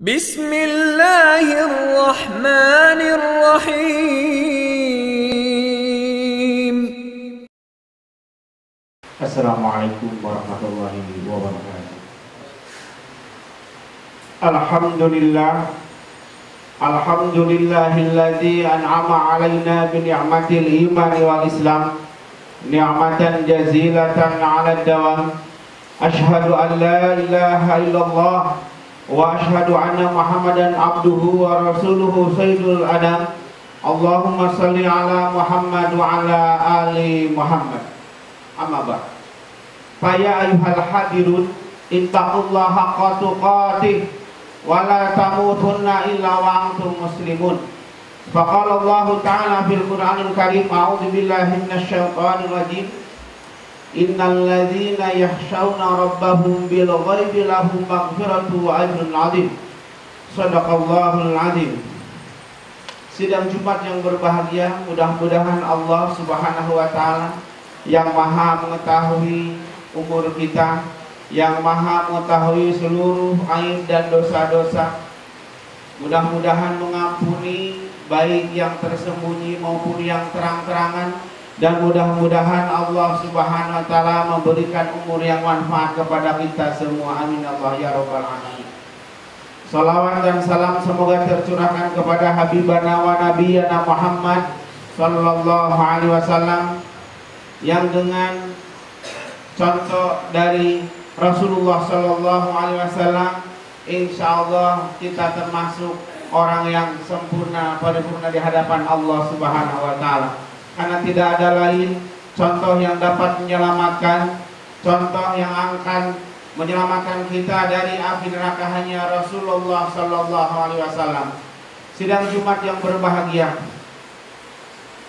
Bismillahirrahmanirrahim. Assalamualaikum warahmatullahi wabarakatuh. Alhamdulillah. Alhamdulillahilladzi an'ama 'alaina bi ni'matil iman wal islam ni'matan jazilatan 'ala dawam. Asyhadu an la ilaha illallah wa asyhadu anna Muhammadan abduhu wa rasuluhu sayyidul anam. Allahumma shalli ala Muhammad wa ala ali Muhammad. Amma ba'd. Fa ya ayyuhal hadirun ittaqullaha haqqa tuqatih wa la tamutunna illa wa antum muslimun. Faqala Allah ta'ala fil Qur'anil Karim, a'udzu billahi minasy syaithanir rajim. Innal ladzina yakhshawna rabbahum bil ghaibi lahum maghfiratu wa ajrun 'adzim. Shadaqallahul 'adzim. Sidang Jumat yang berbahagia, mudah-mudahan Allah Subhanahu wa taala yang Maha mengetahui umur kita, yang Maha mengetahui seluruh aib dan dosa-dosa, mudah-mudahan mengampuni baik yang tersembunyi maupun yang terang-terangan. Dan mudah-mudahan Allah Subhanahu wa taala memberikan umur yang manfaat kepada kita semua. Amin Allah ya rabbal alamin. Salawat dan salam semoga tercurahkan kepada habibana wa nabiyana Muhammad sallallahu alaihi wasallam, yang dengan contoh dari Rasulullah sallallahu alaihi wasallam insyaallah kita termasuk orang yang sempurna paripurna di hadapan Allah Subhanahu wa taala. Karena tidak ada lain contoh yang dapat menyelamatkan, contoh yang akan menyelamatkan kita dari api neraka hanya Rasulullah sallallahu alaihi wasallam. Sidang Jumat yang berbahagia,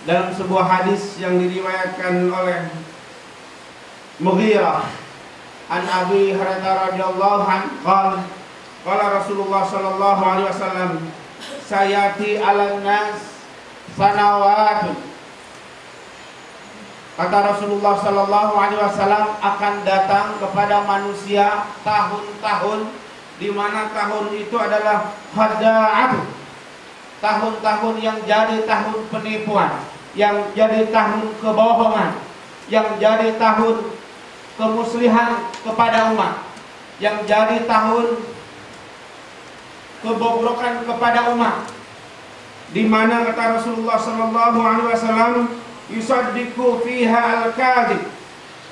dalam sebuah hadis yang diriwayatkan oleh Mughirah an Abi Hurairah radhiyallahu anhu, qala Rasulullah sallallahu alaihi wasallam, sayati 'alan nas sanawatun. Kata Rasulullah sallallahu alaihi wasallam, akan datang kepada manusia tahun-tahun di mana tahun itu adalah khada'ah, tahun-tahun yang jadi tahun penipuan, yang jadi tahun kebohongan, yang jadi tahun kemuslihan kepada umat, yang jadi tahun kebobrokan kepada umat, di mana kata Rasulullah sallallahu alaihi wasallam, yusaddiqu fiha al-kadhib.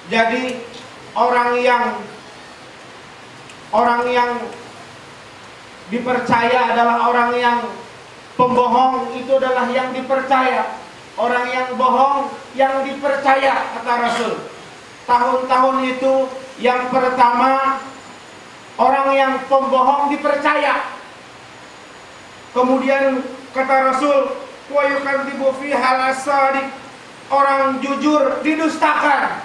Jadi orang yang dipercaya adalah orang yang pembohong, itu adalah yang dipercaya. Orang yang bohong yang dipercaya, kata Rasul. Tahun-tahun itu yang pertama orang yang pembohong dipercaya. Kemudian kata Rasul, wa yukadzibu fiha al-sadiq. Orang jujur didustakan.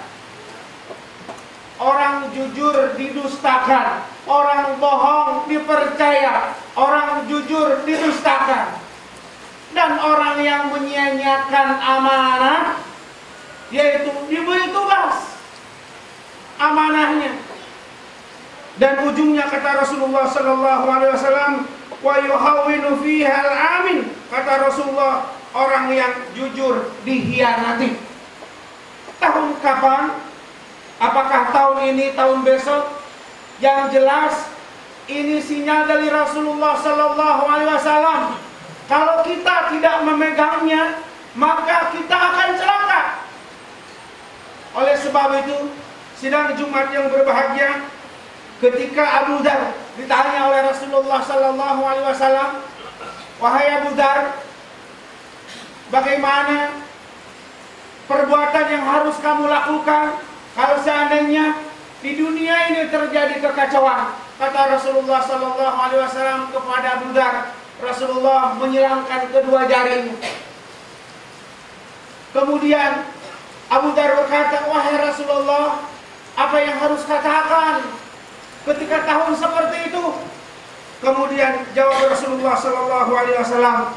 Orang jujur didustakan. Orang bohong dipercaya. Orang jujur didustakan. Dan orang yang menyia-nyiakan amanah, yaitu diberi tugas amanahnya. Dan ujungnya kata Rasulullah sallallahu alaihi wasallam, wa yuhawwinu fiha al-amin. Kata Rasulullah, orang yang jujur dihianati. Tahun kapan? Apakah tahun ini, tahun besok? Yang jelas ini sinyal dari Rasulullah sallallahu alaihi wasallam. Kalau kita tidak memegangnya, maka kita akan celaka. Oleh sebab itu, sidang Jumat yang berbahagia, ketika Abu Dzar ditanya oleh Rasulullah sallallahu alaihi wasallam, wahai Abu Dzar, bagaimana perbuatan yang harus kamu lakukan kalau seandainya di dunia ini terjadi kekacauan? Kata Rasulullah sallallahu alaihi wasallam kepada Abu Dzar, Rasulullah menyilangkan kedua jarinya. Kemudian Abu Dzar berkata, wahai Rasulullah, apa yang harus katakan ketika tahun seperti itu? Kemudian jawab Rasulullah sallallahu alaihi wasallam,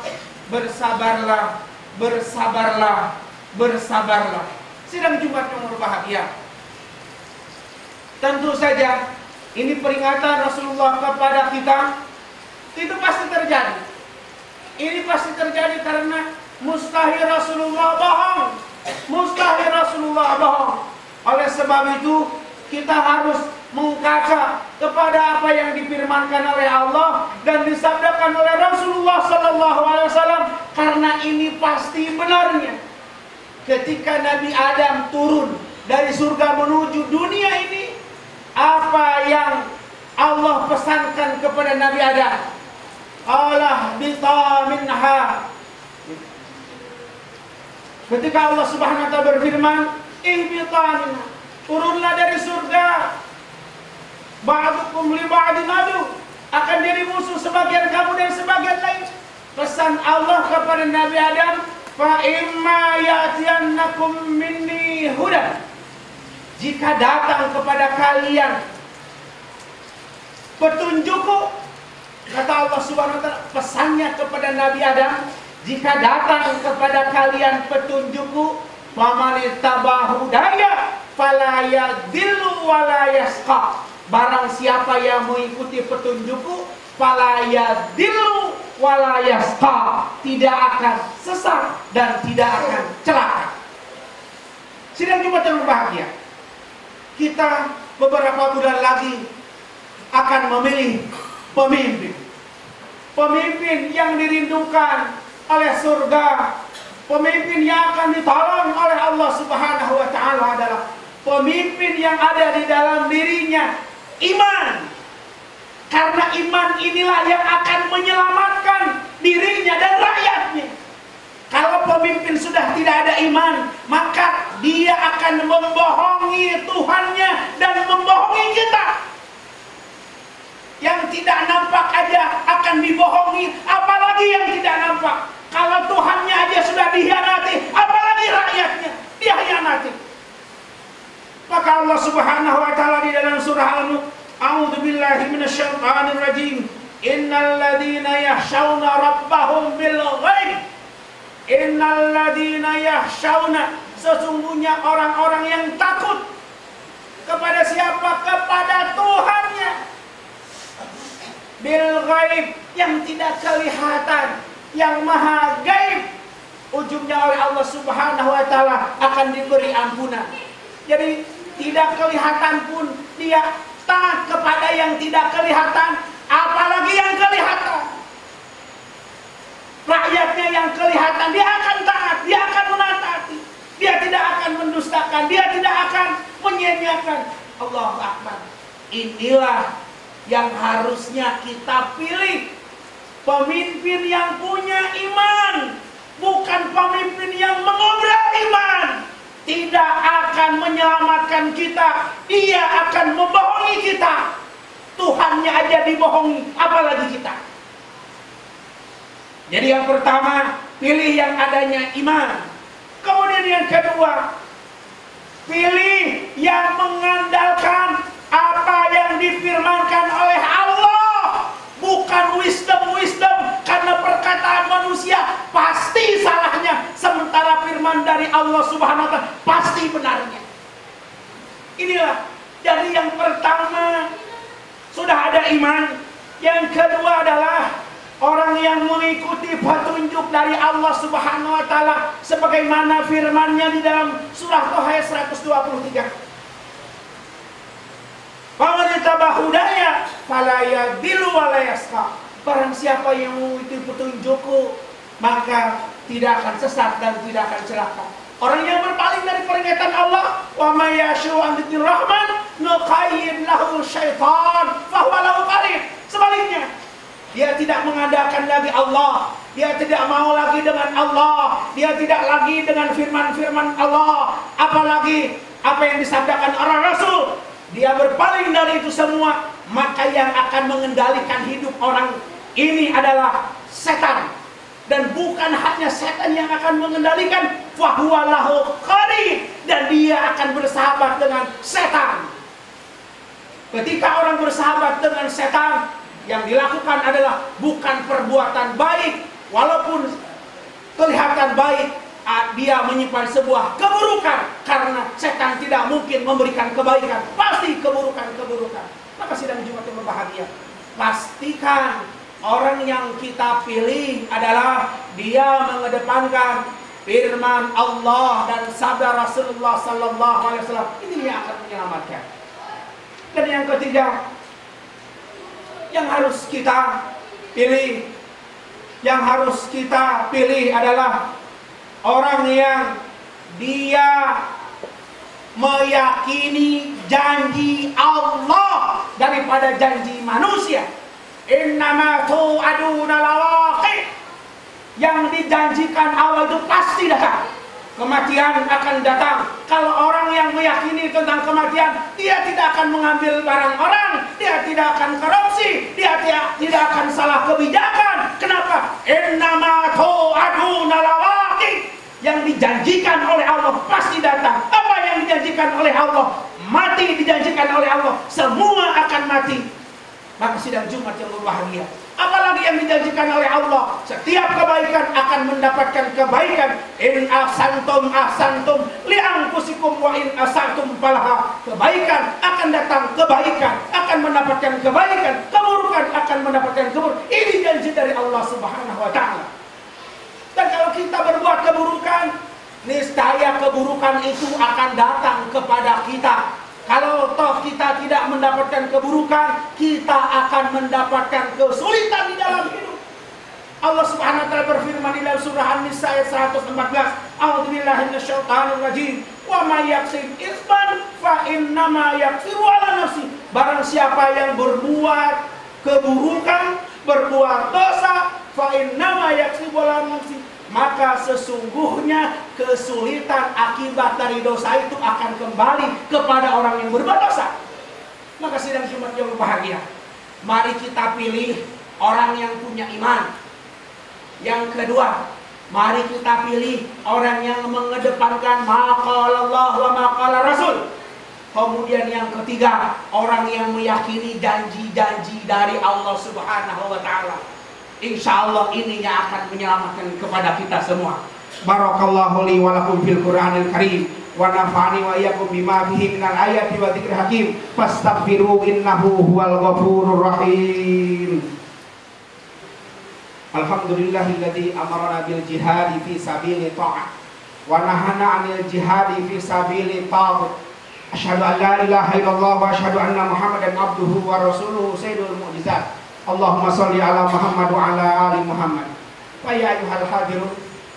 bersabarlah, bersabarlah, bersabarlah. Sidang Jumat yang berbahagia, tentu saja ini peringatan Rasulullah kepada kita Itu pasti terjadi. Ini pasti terjadi karena mustahil Rasulullah bohong. Mustahil Rasulullah bohong. Oleh sebab itu kita harus mengkaca kepada apa yang difirmankan oleh Allah dan disabdakan oleh Rasulullah SAW, karena ini pasti benarnya. Ketika Nabi Adam turun dari surga menuju dunia ini, apa yang Allah pesankan kepada Nabi Adam? Allah bita minha. Ketika Allah Subhanahu wa taala berfirman, ihbita minha, turunlah dari surga. Ba'dukum li ba'din adu, akan jadi musuh sebagian kamu dan sebagian lain. Pesan Allah kepada Nabi Adam, fa imma ya'tiyannakum minni hudan, jika datang kepada kalian petunjukku, kata Allah Subhanahu wa taala, pesannya kepada Nabi Adam, jika datang kepada kalian petunjukku, famanittaba'u hudaya fala yadillu wala yasqa, barang siapa yang mengikuti petunjukku, fala yadillu wala yasqa, tidak akan sesat dan tidak akan celaka. Sidang Jumat yang berbahagia, kita beberapa bulan lagi akan memilih pemimpin. Pemimpin yang dirindukan oleh surga, pemimpin yang akan ditolong oleh Allah Subhanahu wa taala adalah pemimpin yang ada di dalam dirinya iman. Karena iman inilah yang akan menyelamatkan dirinya dan rakyatnya. Kalau pemimpin sudah tidak ada iman, maka dia akan membohongi Tuhannya dan membohongi kita. Yang tidak nampak aja akan dibohongi, apalagi yang tidak nampak. Kalau Tuhannya aja sudah dikhianati, apalagi rakyatnya dia khianati. Maka Allah Subhanahu wa taala di dalam surah Al-Mulk, a'udzu billahi minasyaitonir rajim, innal ladzina yakhshawna rabbahum bil ghaib, innal ladzina yakhshawna, sesungguhnya orang-orang yang takut kepada siapa? Kepada Tuhannya. Bil ghaib, yang tidak kelihatan, yang maha gaib, ujungnya oleh Allah Subhanahu wa taala akan diberi ampunan. Jadi tidak kelihatan pun dia taat kepada yang tidak kelihatan, apalagi yang kelihatan. Rakyatnya yang kelihatan dia akan taat, dia akan menaati, dia tidak akan mendustakan, dia tidak akan menyia-nyiakan. Allahu Akbar. Inilah yang harusnya kita pilih, pemimpin yang punya iman, bukan pemimpin yang mengobrol iman. Tidak akan menyelamatkan kita, dia akan membohongi kita. Tuhannya aja dibohongi, apalagi kita. Jadi yang pertama, pilih yang adanya iman. Kemudian yang kedua, pilih yang mengandalkan apa yang difirmankan oleh Allah, bukan wisdom, karena perkataan manusia pasti salahnya, sementara firman dari Allah Subhanahu wa taala pasti benarnya. Inilah, jadi yang pertama sudah ada iman, yang kedua adalah orang yang mengikuti petunjuk dari Allah Subhanahu wa taala sebagaimana firman-Nya di dalam surah Thaha 123. Famanittaba'u hudaya fala yadillu wala yasqa, barang siapa yang mengikuti petunjukku maka tidak akan sesat dan tidak akan celaka. Orang yang berpaling dari peringatan Allah, wa may yashu an dzikrir rahman nuqayyid lahu syaitan fa huwa lahu qarin. Sebaliknya, dia tidak mengandalkan lagi Allah, dia tidak mau lagi dengan Allah, dia tidak lagi dengan firman-firman Allah, apalagi apa yang disabdakan orang Rasul. Dia berpaling dari itu semua, maka yang akan mengendalikan hidup orang ini adalah setan. Dan bukan hanya setan yang akan mengendalikan, fahuwa lahu qarin, dan dia akan bersahabat dengan setan. Ketika orang bersahabat dengan setan, yang dilakukan adalah bukan perbuatan baik, walaupun kelihatan baik, dia menyimpan sebuah keburukan, karena setan tidak mungkin memberikan kebaikan, pasti keburukan. Maka sidang Jumat yang berbahagia, pastikan Orang yang kita pilih adalah dia mengedepankan firman Allah dan sabda Rasulullah sallallahu alaihi wasallam. Ini yang akan menyelamatkan. Dan yang ketiga, yang harus kita pilih adalah orang yang dia meyakini janji Allah daripada janji manusia. Innama tu'aduna lawaqi. Yang dijanjikan Allah itu pasti datang. Kematian akan datang. Kalau orang yang meyakini tentang kematian, dia tidak akan mengambil barang orang, dia tidak akan korupsi, dia tidak akan salah kebijakan. Kenapa? Innama tu'aduna lawaqi. Yang dijanjikan oleh Allah pasti datang. Apa yang dijanjikan oleh Allah? Mati dijanjikan oleh Allah. Semua akan mati. Maka sidang Jumat yang berbahagia. Apalagi yang dijanjikan oleh Allah, setiap kebaikan akan mendapatkan kebaikan. In ahsantum ahsantum li anfusikum wa in asatum falaha. Kebaikan akan datang, kebaikan akan mendapatkan kebaikan, keburukan akan mendapatkan keburukan. Ini janji dari Allah Subhanahu wa taala. Dan kalau kita berbuat keburukan, niscaya keburukan itu akan datang kepada kita. Kalau toh kita tidak mendapatkan keburukan, kita akan mendapatkan kesulitan di dalam hidup. Allah Subhanahu wa taala berfirman di dalam surah An-Nisa ayat 114, A'udzubillahi minasyaitonir rajim. Wa may yaksib itsman fa innama yaksiru 'ala nafsi. Barang siapa yang berbuat keburukan, berbuat dosa, fa innama yaksiru 'ala nafsi. Maka sesungguhnya kesulitan akibat dari dosa itu akan kembali kepada orang yang berbuat dosa. Maka sidang Jumat yang berbahagia, mari kita pilih orang yang punya iman. Yang kedua, mari kita pilih orang yang mengedepankan maqalallah wa maqala Rasul. Kemudian yang ketiga, orang yang meyakini janji-janji dari Allah Subhanahu wa taala. Insya Allah ininya akan menyelamatkan kepada kita semua. Barakallahu li wa lakum fil Qur'anil Karim wa nafa'ani wa iyyakum bima fihi minal ayati wa dzikril hakim. Fastaghfiru innahu huwal ghafurur rahim. Alhamdulillahilladzi amarna bil jihadi fi sabili ta'ah wa nahana 'anil jihadi fi sabili taghut. Asyhadu an la ilaha illallah wa asyhadu anna Muhammadan abduhu wa rasuluhu sayyidul mu'jizat. Allahumma sholli ala Muhammad wa ala ali Muhammad. Fa ya ayyuhal hadirun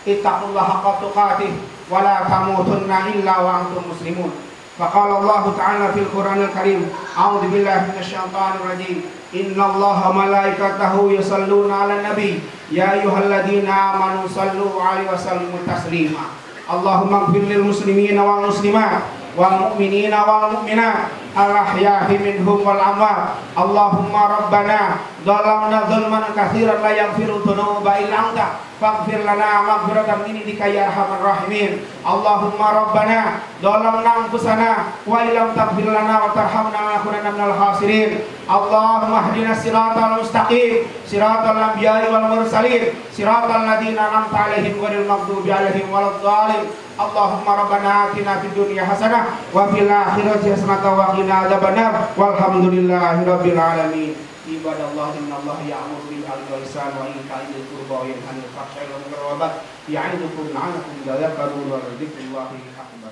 ittaqullaha haqqa tuqatih wa la tamutunna illa wa antum muslimun. Fa qala Allah ta'ala fil Qur'anil Karim, a'udzu billahi minasyaitonir rajim. Innallaha malaikatahu yusholluna 'alan nabi ya ayyuhalladzina amanu shallu 'alaihi wa sallimu taslima. Allahumma ighfir lil muslimina wal muslimat wal mu'minina wal mu'minat al-ahya'i minhum wal amwat. Allahumma rabbana dhalamna dhulman katsiran la yaghfiru dhunuba illa anta faghfir lana maghfiratan min indika ya arhamar rahimin. Allahumma rabbana dhalamna anfusana wa illam taghfir lana wa tarhamna lanakunanna minal khasirin. Allahumma hdina siratal mustaqim siratal anbiya'i wal mursalin siratal ladzina an'amta 'alaihim ghairil maghdubi 'alaihim waladdallin. Allahumma rabbana atina fid dunya hasanah wa fil akhirati hasanah wa qina adzabannar. Walhamdulillahi rabbil alamin. Ibadallah innallaha ya'muru bil 'adli wal ihsani wa ita'i dzil qurba wa yanha 'anil fahsya'i wal munkari wal baghi ya'idukum la'allakum tadhakkarun wa dzikrullahi akbar.